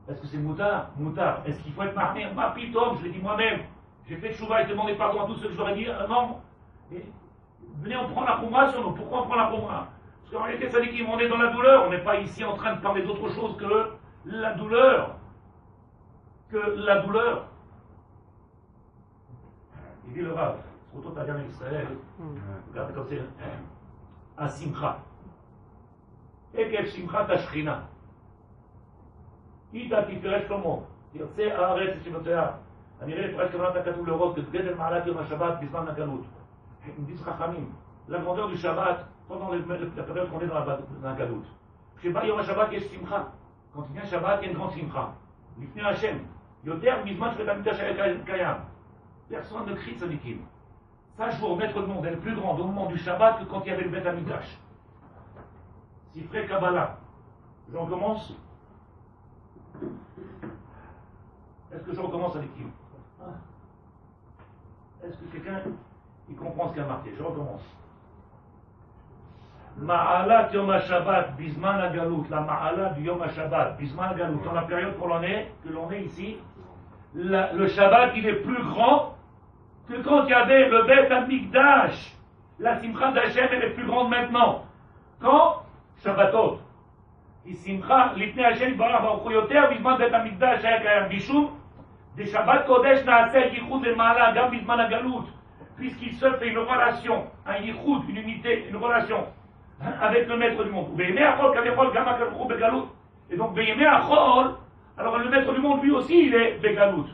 Est-ce que c'est moutard? Moutard. Est-ce qu'il faut être marmé? Ma pitom, je l'ai dit moi-même. J'ai fait chouva et demandé pardon à tous ceux que je leur ai dit. Non. Et, venez, on prend la Khoumra sur nous. Pourquoi on prend la Khoumra? Parce qu'en réalité, ça dit qu'on est dans la douleur. On n'est pas ici en train de parler d'autre chose que la douleur. Il dit le Rav, surtout t'as bien Israël, regarde comme c'est Asimcha. Et quel Simcha ta Shrina. Ita Tiferet Shlomo. תרצה הארץ ושבטיה. הנראה לפרש כוונת הכתוב להורות כגדל מעלת יום השבת בזמן הגלות. Ils disent Chachamim, la grandeur du Shabbat pendant la période qu'on est dans la galoute. Sheba Yom HaShabbat yesh simcha. Quand il vient Shabbat, il y a une grande simcha. Lifnei Hashem. Yoter bizman shvet hamikdash kayam. Personne ne crie tzadikim. Ça, je vous remettre le monde est le plus grand au moment du Shabbat que quand il y avait le Bet Hamikdash. Sifrei Kabbalah. J'en commence. Est-ce que je recommence avec qui? Est-ce que quelqu'un il comprend ce qu'il a marqué? Je recommence. Ma'alat Yom HaShabbat, Bisman HaGalut, la Ma'alat du Yom HaShabbat, Bisman HaGalut, dans la période que l'on est ici, le Shabbat il est plus grand que quand il y avait le Bet Hamikdash. La Simcha d'Hachem elle est plus grande maintenant. Quand? Shabbatot. Simcha, Lifnei Hashem Barach Baruch Hu Yoter, Bisman Bet Hamikdash היה קיים בישום, דשבת קודש נעשה ייחוד למעלה גם בזמן הגלות. Puisqu'il se fait une relation, un yichud, une unité, une relation avec le maître du monde. Et donc, alors le maître du monde, lui aussi, il est Begalout.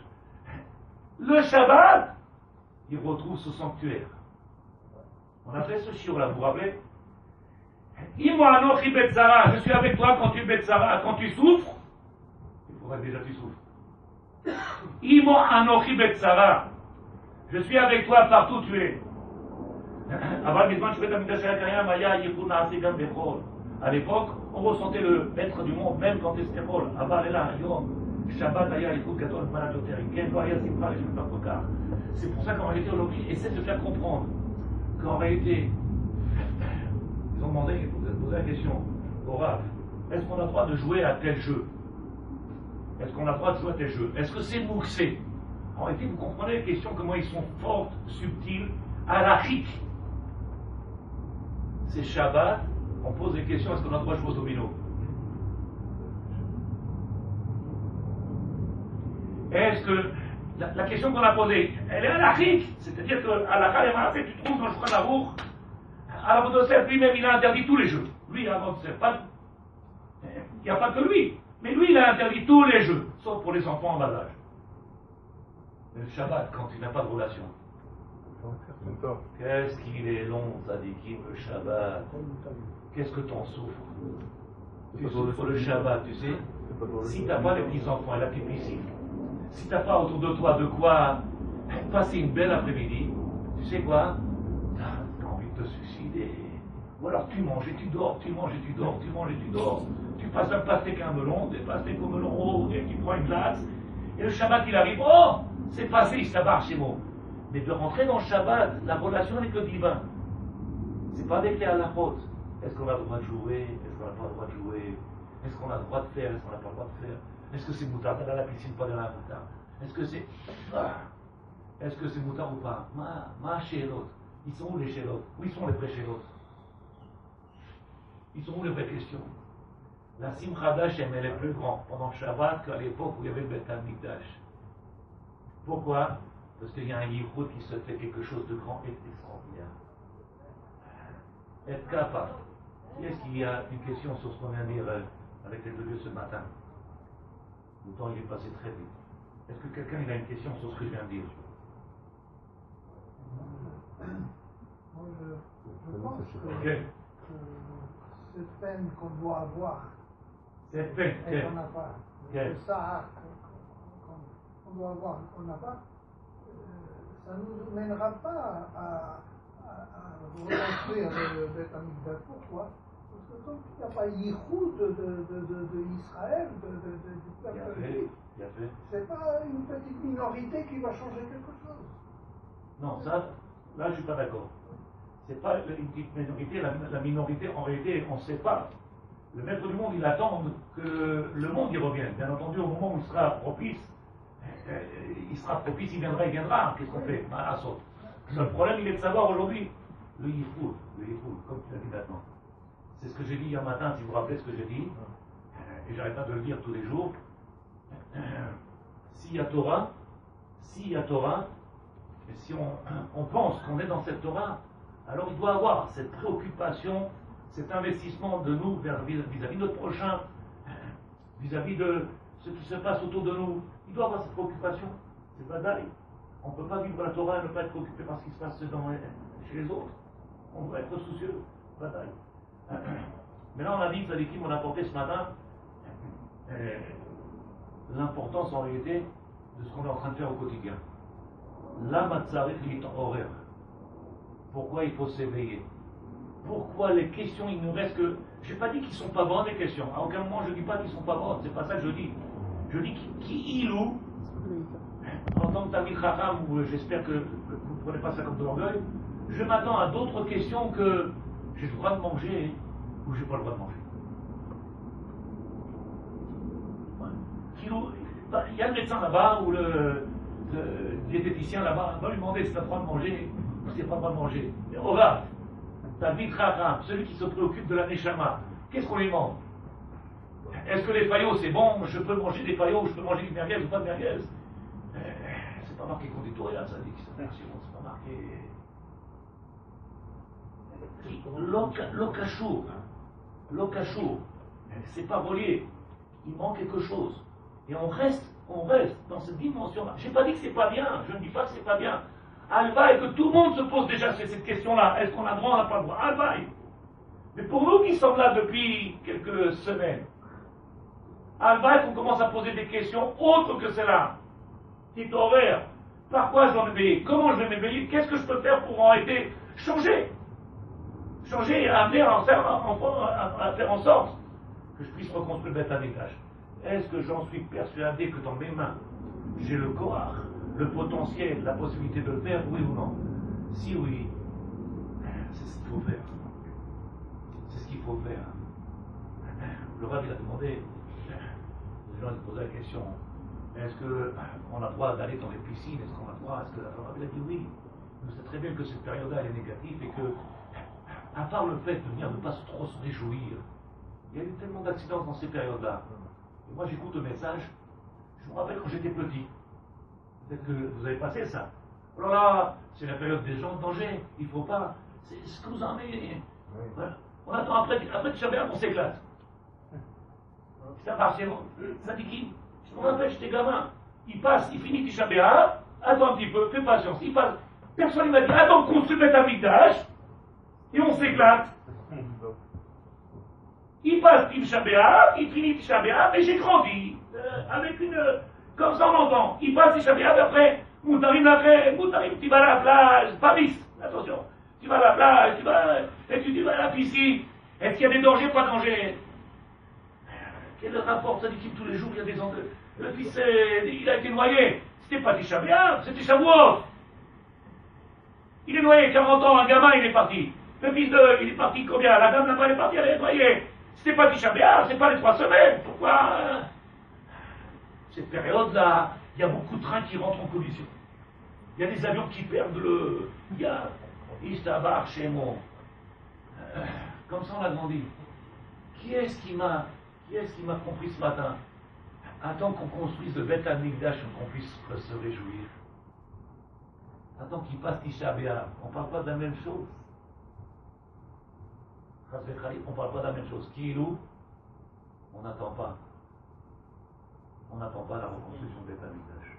Le Shabbat, il retrouve ce sanctuaire. On a fait ce shiur-là, vous vous rappelez? Je suis avec toi quand tu betzara, quand tu souffres. Il faudrait que déjà tu souffres. Imo anochi betzara. Je suis avec toi partout où tu es. À l'époque, on ressentait le maître du monde, même quand c'était rôle. C'est pour ça qu'en réalité, aujourd'hui, essaie de faire comprendre qu'en réalité, ils ont demandé, ils ont posé la question au Rav, est-ce qu'on a le droit de jouer à tel jeu? Est-ce qu'on a le droit de jouer à tel jeu? Est-ce que c'est mouxé? En réalité, vous comprenez les questions, comment ils sont fortes, subtiles, halachiques. C'est Shabbat, on pose des questions, est-ce qu'on a le droit de jouer au domino? Est-ce que la question qu'on a posée, elle est halachique? C'est-à-dire que halakha et maaseh, tu trouves dans le Shulchan Aruch, Rabbi Yosef lui-même, il a interdit tous les jeux. Lui, Rabbi Yosef, il n'y a pas que lui, mais lui, il a interdit tous les jeux, sauf pour les enfants en bas âge. Mais le Shabbat, quand il n'a pas de relation, qu'est-ce qu'il est long, Tzadikim, le Shabbat. Qu'est-ce que t'en souffres? Tu souffres le Shabbat, tu sais. Si t'as pas les petits-enfants et la petite piscine, si t'as pas autour de toi de quoi passer une belle après-midi, tu sais quoi? T'as envie de te suicider. Ou alors tu manges et tu dors, tu manges et tu dors, tu manges et tu dors. Tu passes un pastèque à un melon, des pastèques au melon haut, et tu prends une glace, et le Shabbat il arrive, oh! C'est passé, il s'abarre chez moi. Mais de rentrer dans le Shabbat, la relation avec le divin, c'est pas avec les halachot. Est-ce qu'on a le droit de jouer? Est-ce qu'on n'a pas le droit de jouer? Est-ce qu'on a le droit de faire? Est-ce qu'on n'a pas le droit de faire? Est-ce que c'est moutard d'aller à la piscine, pas d'aller à la moutard? Est-ce que c'est... Est-ce que c'est moutard ou pas? Ma shélot. Ils sont où les shélot? Où ils sont les vrais shélot? Ils sont où les vraies questions? La Simcha d'Hachem, elle est plus grande pendant le Shabbat qu'à l'époque où il y avait le Bet Hamikdash. Pourquoi? Parce qu'il y a un yichud qui se fait quelque chose de grand et d'extraordinaire. Être capable. Qui est-ce qu'il y a une question sur ce qu'on vient de dire avec les deux lieux ce matin? Le temps il est passé très vite. Est-ce que quelqu'un il a une question sur ce que je viens de dire? Moi, je pense que cette peine qu'on doit avoir, cette peine et qu'on n'a pas, le Sahar qu'on doit avoir, qu'on n'a pas, ça ne nous mènera pas à reconstruire le Bet Hamikdash. Pourquoi? Parce que tant qu'il n'y a pas Yichud d'Israël, du peuple juif, c'est pas une petite minorité qui va changer quelque chose. Non, ça, là je ne suis pas d'accord. C'est pas une petite minorité, la minorité en réalité on ne sait pas. Le maître du monde, il attend que le monde y revienne. Bien entendu, au moment où il sera propice, il viendra. Qu'est-ce qu'on fait? Le seul problème, il est de savoir aujourd'hui. Le yifoul, comme tu l'as dit maintenant. C'est ce que j'ai dit hier matin, si vous vous rappelez ce que j'ai dit, et j'arrête pas de le dire tous les jours. S'il y a Torah, et si on pense qu'on est dans cette Torah, alors il doit avoir cette préoccupation, cet investissement de nous vis-à-vis de notre prochain, vis-à-vis de ce qui se passe autour de nous. Il doit avoir cette préoccupation. C'est badaï. On ne peut pas vivre la Torah et ne pas être préoccupé par ce qui se passe chez les autres. On doit être soucieux. Badaï. Mais là, on a dit, Tzadikim, on a porté ce matin l'importance en réalité de ce qu'on est en train de faire au quotidien. La matzarech horaire. Pourquoi il faut s'éveiller? Pourquoi les questions, il ne reste que... Je n'ai pas dit qu'ils ne sont pas bonnes les questions. À aucun moment je ne dis pas qu'ils ne sont pas bonnes. C'est pas ça que je dis. Je dis qui ilou, en tant que Tamil Chacham, ou j'espère que vous ne prenez pas ça comme de l'orgueil, je m'attends à d'autres questions que j'ai le droit de manger ou j'ai pas le droit de manger. Il y a le médecin là-bas ou le diététicien là-bas, va lui demander si tu as le droit de manger ou si tu n'as pas le droit de manger. Mais Ora, Tamil Chacham, celui qui se préoccupe de la Neshama, qu'est-ce qu'on lui demande? Est-ce que les faillots c'est bon? Je peux manger des faillots, je peux manger du merguez ou pas de merguez? C'est pas marqué conditorial, ça dit que c'est pas marqué. L'okachour, c'est pas relié. Il manque quelque chose. Et on reste dans cette dimension-là. Je n'ai pas dit que c'est pas bien, je ne dis pas que c'est pas bien. Alva, et que tout le monde se pose déjà cette question-là. Est-ce qu'on a le droit, on n'a pas le droit? Alva. Mais pour nous qui sommes là depuis quelques semaines, Alva, qu'on commence à poser des questions autres que celle-là. Petit horaire. Par quoi je dois m'éveiller? Comment je vais m'éveiller? Qu'est-ce que je peux faire pour en été changer et amener à faire en sorte que je puisse reconstruire Beth Amikdash. Est-ce que j'en suis persuadé que dans mes mains, j'ai le corps, le potentiel, la possibilité de le faire, oui ou non? Si oui, c'est ce qu'il faut faire. C'est ce qu'il faut faire. Le Rav, il a demandé, les gens se posaient la question, est-ce qu'on a le droit d'aller dans les piscines? Est-ce qu'on a le droit? Est-ce que le Rav, il a dit oui. On sait très bien que cette période-là, elle est négative et que, à part le fait de venir ne pas trop se réjouir, il y a eu tellement d'accidents dans ces périodes-là. Et moi, j'écoute le message, je me rappelle quand j'étais petit. Peut-être que vous avez passé ça. Oh là là, c'est la période des gens en danger, il ne faut pas. C'est ce que vous en avez. Oui. Voilà. On attend après Tisha B'Av, on s'éclate. Ça marche, ça dit qui? Je me rappelle, j'étais gamin. Il finit Tisha B'Av, attends un petit peu, fais patience. Il passe. Personne ne m'a dit, attends, construis Beth Amikdash, et on s'éclate. Il passe Tisha B'Av, il finit Tisha B'Av, et j'ai grandi. Avec une. Comme ça on entend. Il passe Tisha B'Av, après, Moutarim, tu vas à la plage, Paris, attention. Tu vas à la plage, tu vas à la piscine. Est-ce qu'il y a des dangers, pas de dangers? Quel rapport, ça dit qu'il tous les jours, il y a des dangers. Le fils, il a été noyé. C'était pas Tisha B'Av, c'était Shavuot. Il est noyé, 40 ans, un gamin, il est parti. Le fils il est parti combien? La dame là-bas, elle est partie, elle est noyée. C'était pas Tisha B'Av, c'est pas les 3 semaines. Pourquoi? Cette période-là, il y a beaucoup de trains qui rentrent en collision. Il y a des avions qui perdent il y a Istabar chez moi. Comme ça on l'a grandi. Qui est-ce qui m'a compris ce matin? Attends qu'on construise le Beth Amikdash, qu'on puisse se réjouir. Attends qu'il passe Tisha B'Av. On ne parle pas de la même chose. On ne parle pas de la même chose. Qui est où? On n'attend pas. On n'attend pas la reconstruction de Beth Amikdash.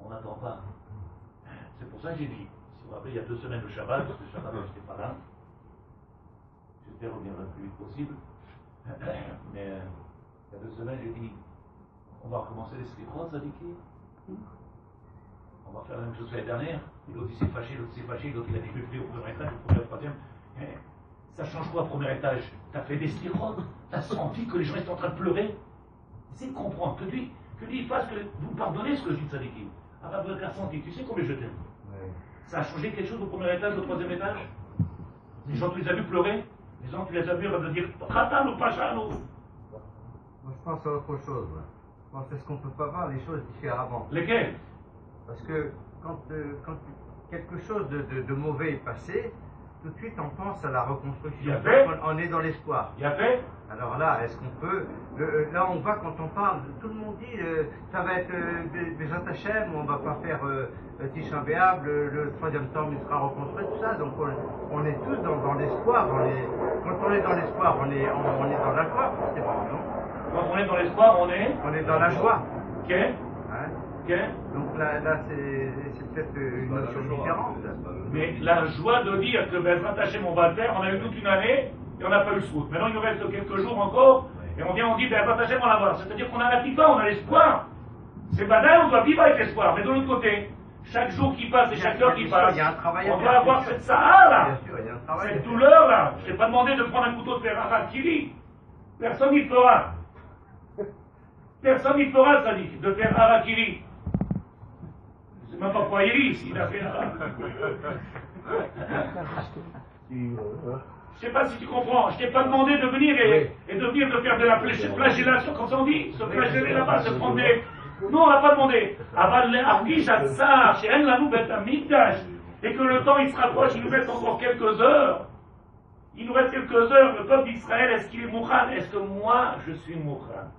On n'attend pas. C'est pour ça que j'ai dit, si vous vous rappelez, il y a 2 semaines le Shabbat, parce que le Shabbat, je n'étais pas là. J'espère revenir le plus vite possible. Mais il y a 2 semaines, j'ai dit, on va recommencer les slichot, ça dit qui? On va faire la même chose que l'année dernière. Et l'autre il s'est fâché, l'autre il a dit je vais au premier étage, au premier, au troisième. Ça change quoi, premier étage? T'as fait des slichot? T'as senti que les gens étaient en train de pleurer? Essayez de comprendre, que lui il fasse que vous pardonnez ce que je dis de Tzadikim. Ah, vous avez ressenti, tu sais combien je t'aime. Ça a changé quelque chose au premier étage, au troisième étage? Les gens, tu les as vus pleurer? Disons, tu les as vus de dire Khatan ou Pachano. Moi, je pense à autre chose. Je pense est-ce qu'on ne peut pas voir les choses différemment. Lesquels? Parce que quand quelque chose de mauvais est passé, tout de suite on pense à la reconstruction. On est dans l'espoir. Il y a fait. Alors là, est-ce qu'on peut... là, on voit quand on parle, tout le monde dit ça va être des Hachem, on ne va pas faire Tisha B'Av, le troisième temps il sera reconstruit, tout ça. Donc on est tous dans l'espoir. Quand on est dans l'espoir, on est dans la joie, forcément, non? Quand on est dans l'espoir, on est dans la joie. Ok. Hein? Okay. Donc là c'est peut-être une notion différente. Mais la joie de dire que Bezrat Hashem on va le faire, on a eu toute une année et on n'a pas eu le souffle. Maintenant il nous reste quelques jours encore et on dit Bezrat Hashem on va voir. C'est-à-dire qu'on a la pipa, on a l'espoir. C'est banal, on doit vivre avec l'espoir. Mais de l'autre côté, chaque jour qui passe et chaque heure qui passe, on doit avoir cette sahara là, cette douleur là. Je t'ai pas demandé de prendre un couteau de fer harakiri. Personne n'y fera. Personne n'y fera, ça dit, de faire harakiri. C'est même pas Poirier s'il a fait Je sais pas si tu comprends. Je t'ai pas demandé de venir et de venir de faire de la flagellation, comme ça on dit, se flageller là-bas, se prendre des... Non, on n'a pas demandé. Et que le temps il se rapproche, il nous reste encore quelques heures. Il nous reste quelques heures. Le peuple d'Israël, est-ce qu'il est Moukhan? Est-ce que moi, je suis Moukhan?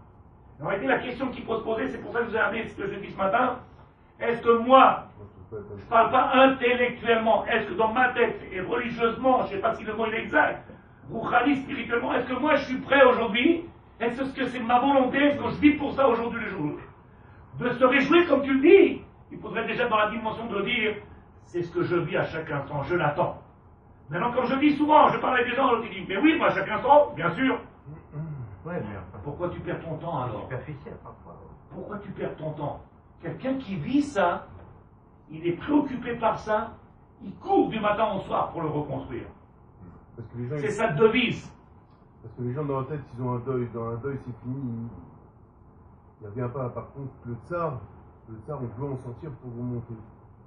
En réalité, la question qu'il faut se poser, c'est pour ça que je vous ai amené ce que je dis ce matin. Est-ce que moi, je ne parle pas intellectuellement, est-ce que dans ma tête, et religieusement, je ne sais pas si le mot est exact, rouchani, spirituellement, est-ce que moi je suis prêt aujourd'hui? Est-ce que c'est ma volonté? Est-ce que je vis pour ça aujourd'hui le jour? De se réjouir comme tu le dis. Il faudrait déjà dans la dimension de dire, c'est ce que je vis à chaque instant, je l'attends. Maintenant, comme je dis souvent, je parle avec des gens qui disent, mais oui, moi à chaque instant, bien sûr. Ouais, mais pourquoi tu perds ton temps alors? Superficiel parfois. Pourquoi tu perds ton temps? Quelqu'un qui vit ça, il est préoccupé par ça, il court du matin au soir pour le reconstruire. C'est sa devise. Parce que les gens dans la tête, ils ont un deuil. Dans un deuil, c'est fini. Il ne revient pas. Par contre, le tsar, on peut en sortir pour remonter.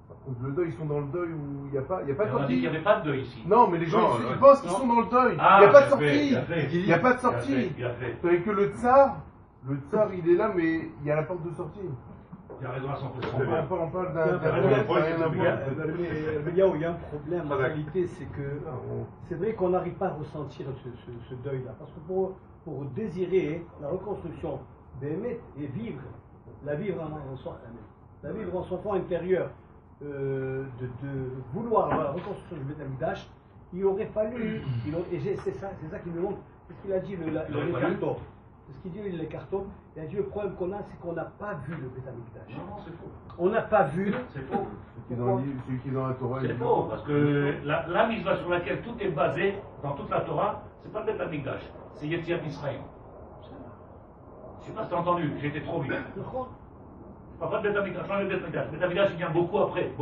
Par contre, le deuil, ils sont dans le deuil où il n'y a pas de sortie. On a dit qu'il n'y avait pas de deuil ici. Non, mais les gens ils pensent qu'ils sont dans le deuil. Il n'y a pas de sortie. Il n'y a pas de sortie. C'est que le tsar, il est là, mais il y a la porte de sortie. Tu as raison à 100%. On parle d'un... Il y a un problème, en réalité, c'est que c'est vrai qu'on n'arrive pas à ressentir ce deuil-là. Parce que pour désirer la reconstruction d'Emet et la vivre en son fond intérieur, de vouloir la reconstruction du Beth Amikdash, il aurait fallu, et c'est ça qui me montre, c'est ce qu'il a dit le carton. C'est ce qu'il dit les cartons. Il a dit le problème qu'on a, c'est qu'on n'a pas vu le Beth Amikdash. Non, c'est faux. On n'a pas vu. C'est faux. Celui qui est dans la Torah. C'est faux, parce que la mitzvah sur laquelle tout est basé dans toute la Torah, c'est pas le Beth Amikdash, c'est Yetziat Israël. Je sais pas si tu as entendu, j'ai été trop vite. Je parle pas de Beth Amikdash, le Beth Amikdash. Beth Amikdash, il vient beaucoup après.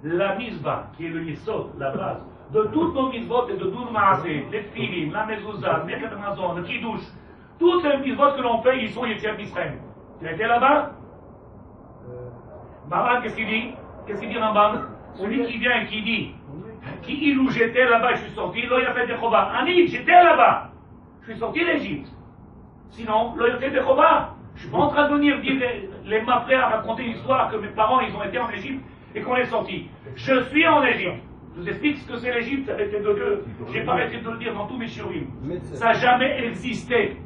La mitzvah, qui est le yesod, la base, de toutes nos mitzvot et de tous nos maaseh, les filim, la mezouza, le Birkat Hamazon, le kiddush, toutes les mitzvot que l'on fait, ils sont Yetziat Israël. Tu as été là-bas? Maran, qu'est-ce qu'il dit? Qu'est-ce qu'il dit Rambam? Celui qui vient et qui dit, qui où j'étais là-bas, je suis sorti, lo yafet Yehovah. Ani, j'étais là-bas. Je suis sorti d'Égypte. Sinon, lo yafet Yehovah. Je suis pas en train de venir dire les ma frères raconter une histoire que mes parents ils ont été en Égypte et qu'on est sorti. Je suis en Égypte. Je vous explique ce que c'est l'Égypte avec les deux dieux. J'ai pas arrêté de le dire dans tous mes shiurim. Ça n'a jamais existé.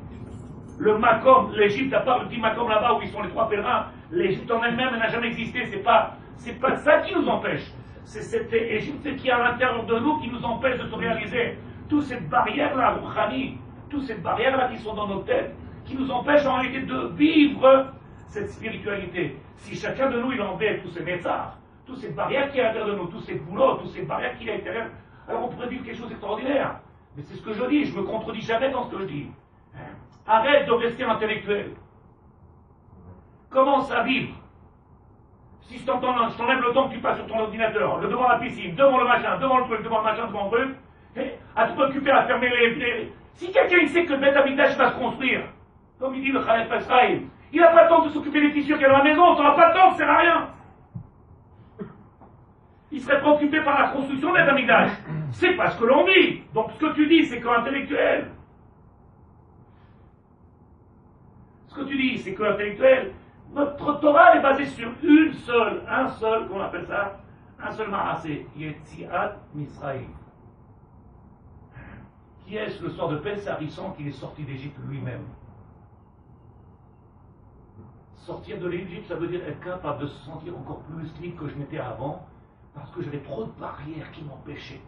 Le Makom, l'Égypte, à part le petit Makom là-bas où ils sont les trois pèlerins, l'Égypte en elle-même n'a jamais existé. C'est pas ça qui nous empêche. C'est cette Égypte qui est à l'intérieur de nous qui nous empêche de se réaliser. Toutes ces barrières-là, Rouhani, toutes ces barrières-là qui sont dans nos têtes, qui nous empêchent en réalité de vivre cette spiritualité. Si chacun de nous il enlevait tous ces méthares, toutes ces barrières qui sont à l'intérieur de nous, tous ces boulots, toutes ces barrières qui sont à l'intérieur, alors on pourrait vivre quelque chose d'extraordinaire. Mais c'est ce que je dis, je me contredis jamais dans ce que je dis. Arrête de rester intellectuel. Commence à vivre. Si je t'enlève le temps que tu passes sur ton ordinateur, devant la piscine, devant le machin, devant le truc, devant le machin, devant le truc, à te préoccuper à fermer les... Si quelqu'un il sait que le Beth Amikdash va se construire, comme il dit le Khaled Pasraïm, il n'a pas le temps de s'occuper des tissus qu'il y a dans la maison, tu n'auras pas le temps, ça ne sert à rien. il serait préoccupé par la construction d'un Amikdash. C'est pas ce que l'on dit. Donc ce que tu dis, c'est qu'intellectuel. Ce que tu dis, c'est qu'intellectuel. Notre Torah est basée sur un seul, comment on appelle ça? Un seul marassé, Yetziat Misraïm. Qui est-ce le soir de Pessah, il sent qu'il est sorti d'Égypte lui-même. Sortir de l'Égypte, ça veut dire être capable de se sentir encore plus libre que je n'étais avant, parce que j'avais trop de barrières qui m'empêchaient.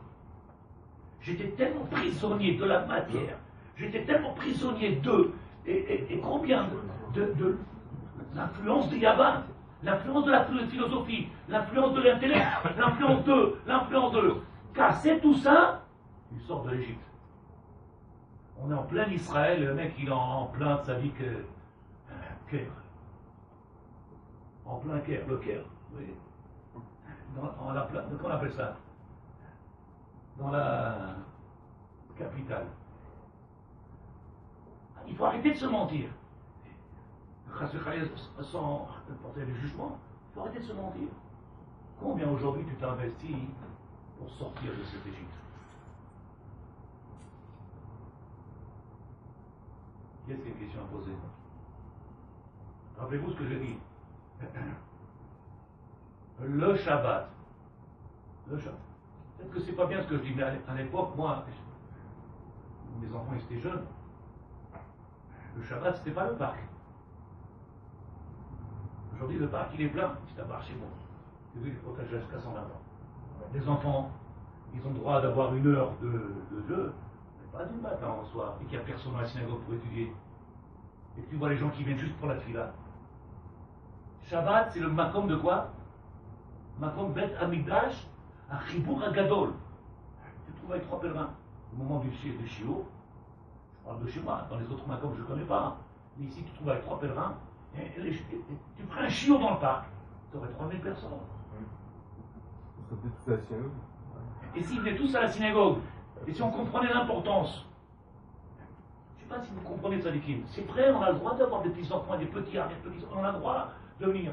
J'étais tellement prisonnier de la matière, j'étais tellement prisonnier d'eux, et combien de l'influence de Yavan, l'influence de la philosophie, l'influence de l'intellect, l'influence de casser tout ça, il sort de l'Égypte. On est en plein Israël, le mec il est en plein tzaddik Caire. En plein Caire, le Caire. Oui. Comment on appelle ça? Dans la capitale. Il faut arrêter de se mentir. Sans porter le jugement, il faut arrêter de se mentir. Combien aujourd'hui tu t'es investi pour sortir de cette Égypte? Qui est-ce qui a une question à poser? Rappelez-vous ce que je dis. Le Shabbat. Le Shabbat. Peut-être que c'est pas bien ce que je dis, mais à l'époque, moi, mes enfants étaient jeunes. Le Shabbat, c'était pas le parc. Aujourd'hui, le parc, il est plein. C'est un marché bon. Tu veux, il faut protéger jusqu'à 120 ans. Les enfants, ils ont le droit d'avoir 1 heure de jeu, mais pas du matin au soir, et qu'il n'y a personne dans la synagogue pour étudier. Et que tu vois les gens qui viennent juste pour la tefila. Shabbat, c'est le makom de quoi? Makom Bet Amikdash, un Chibour Agadol. Tu te trouves avec 3 pèlerins. Au moment du shiur, je parle de chez moi, dans les autres makom je ne connais pas. Mais ici, tu te trouves avec 3 pèlerins. Et tu prends un shiur dans le parc, tu aurais 3000 personnes. Et s'ils venaient tous à la synagogue, et si on comprenait l'importance, je ne sais pas si vous comprenez ça, Tzadikim, c'est vrai, on a le droit d'avoir des petits enfants, des petits arts, on a le droit de venir.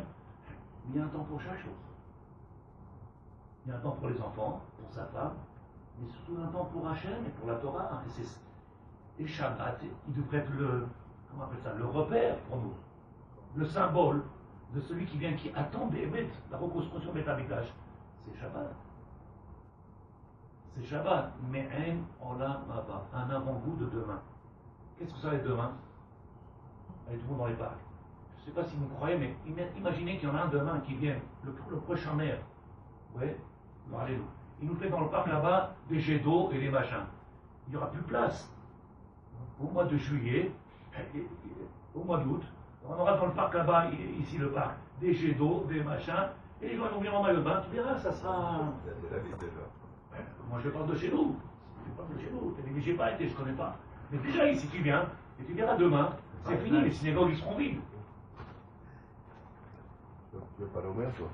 Mais il y a un temps pour chaque chose. Il y a un temps pour les enfants, pour sa femme, mais surtout un temps pour Hachem et pour la Torah. Et Shabbat, il devrait être comment on appelle ça, le repère pour nous. Le symbole de celui qui vient, qui attend Béhémet, la reconstruction de l'État-Mikdash, c'est Shabbat. C'est Shabbat, mais un avant-goût de demain. Qu'est-ce que ça va être demain? Avec tout le monde dans les parcs. Je ne sais pas si vous croyez, mais imaginez qu'il y en a un demain qui vient, le prochain maire. Oui, allez-nous. Il nous fait dans le parc là-bas des jets d'eau et des machins. Il n'y aura plus de place. Au mois de juillet, au mois d'août, on aura dans le parc là-bas, ici le parc, des jets d'eau, des machins, et les gens vont venir en maillot de bain, tu verras, ça sera. Moi je parle de chez nous. Je parle de chez nous. J'ai pas été, je ne connais pas. Mais déjà ici tu viens, et tu verras demain, c'est fini, les synagogues ils seront vides. Tu vas pas l'Omer, toi.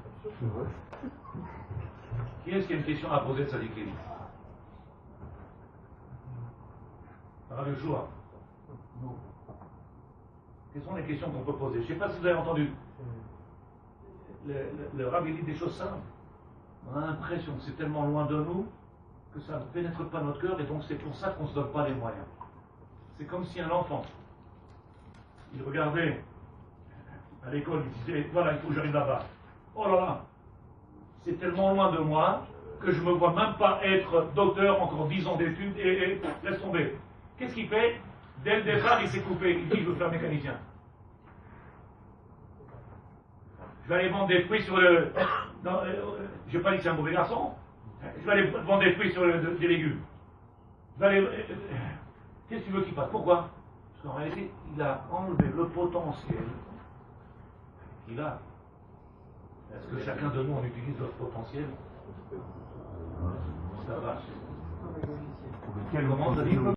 Qui est-ce qui a une question à poser de Tzadikim? Rav Yoshua. Non. Quelles sont les questions qu'on peut poser? Je ne sais pas si vous avez entendu. Le Rav il dit des choses simples. On a l'impression que c'est tellement loin de nous que ça ne pénètre pas notre cœur et donc c'est pour ça qu'on ne se donne pas les moyens. C'est comme si un enfant, il regardait à l'école, il disait voilà, il faut que j'arrive là-bas. Oh là là, c'est tellement loin de moi que je ne me vois même pas être docteur, encore 10 ans d'études et laisse tomber. Qu'est-ce qu'il fait? Dès le départ, il s'est coupé. Il dit je veux faire mécanicien. Je vais aller vendre des fruits sur le. Je n'ai pas dit que c'est un mauvais garçon. Je vais aller vendre des fruits sur des légumes. Je vais aller. Qu'est-ce que tu veux qu'il fasse? Pourquoi? Parce qu'en réalité, il a enlevé le potentiel qu'il a. Est-ce que chacun de nous, on utilise notre potentiel? Ça va. Comment ça dit?